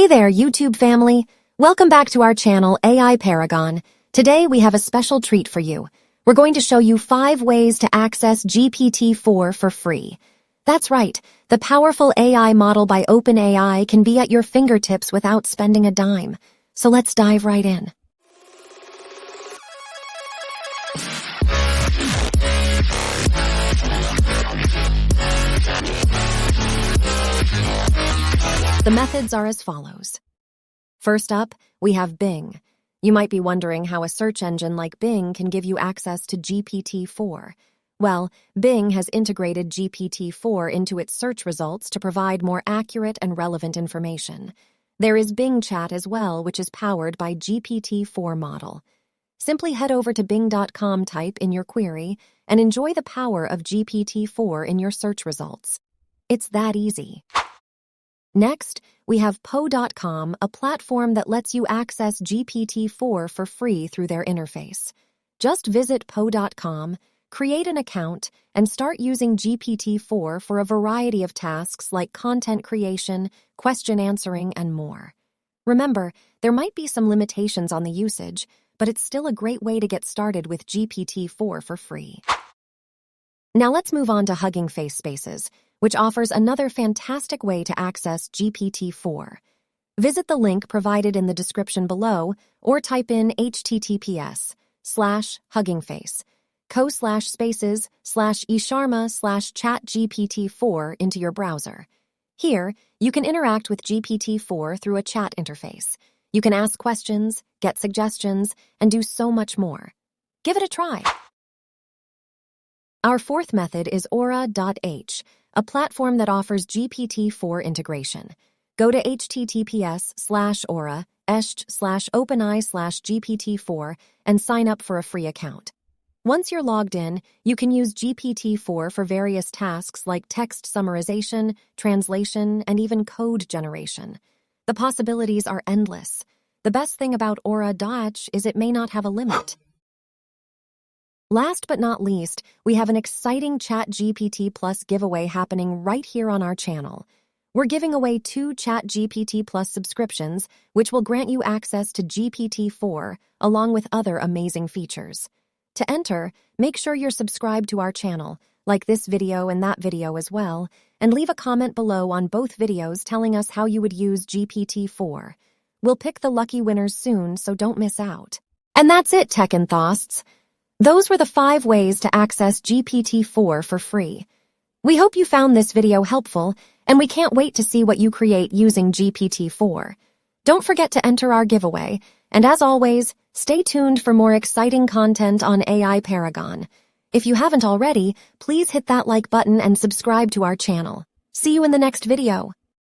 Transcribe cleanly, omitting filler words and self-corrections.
Hey there, YouTube family. Welcome back to our channel, AI Paragon. Today we have a special treat for you. We're going to show you 5 ways to access GPT-4 for free. That's right, the powerful AI model by OpenAI can be at your fingertips without spending a dime. So let's dive right in. The methods are as follows. First up, we have Bing. You might be wondering how a search engine like Bing can give you access to GPT-4. Well, Bing has integrated GPT-4 into its search results to provide more accurate and relevant information. There is Bing Chat as well, which is powered by GPT-4 model. Simply head over to bing.com, type in your query, and enjoy the power of GPT-4 in your search results. It's that easy. Next, we have Po.com, a platform that lets you access GPT-4 for free through their interface. Just visit Po.com, create an account, and start using GPT-4 for a variety of tasks like content creation, question answering, and more. Remember, there might be some limitations on the usage, but it's still a great way to get started with GPT-4 for free. Now let's move on to HuggingFace Spaces, which offers another fantastic way to access GPT-4. Visit the link provided in the description below or type in https://huggingface.co/spaces/esharma/chatgpt4 into your browser. Here, you can interact with GPT-4 through a chat interface. You can ask questions, get suggestions, and do so much more. Give it a try. Our fourth method is AuraH, a platform that offers GPT-4 integration. Go to https://auraH/OpenAI/GPT-4 and sign up for a free account. Once you're logged in, you can use GPT-4 for various tasks like text summarization, translation, and even code generation. The possibilities are endless. The best thing about AuraH is it may not have a limit. Last but not least, we have an exciting ChatGPT Plus giveaway happening right here on our channel. We're giving away 2 ChatGPT Plus subscriptions, which will grant you access to GPT-4, along with other amazing features. To enter, make sure you're subscribed to our channel, like this video and that video as well, and leave a comment below on both videos telling us how you would use GPT-4. We'll pick the lucky winners soon, so don't miss out. And that's it, Tech Enthusiasts. Those were the 5 ways to access GPT-4 for free. We hope you found this video helpful, and we can't wait to see what you create using GPT-4. Don't forget to enter our giveaway, and as always, stay tuned for more exciting content on AI Paragon. If you haven't already, please hit that like button and subscribe to our channel. See you in the next video.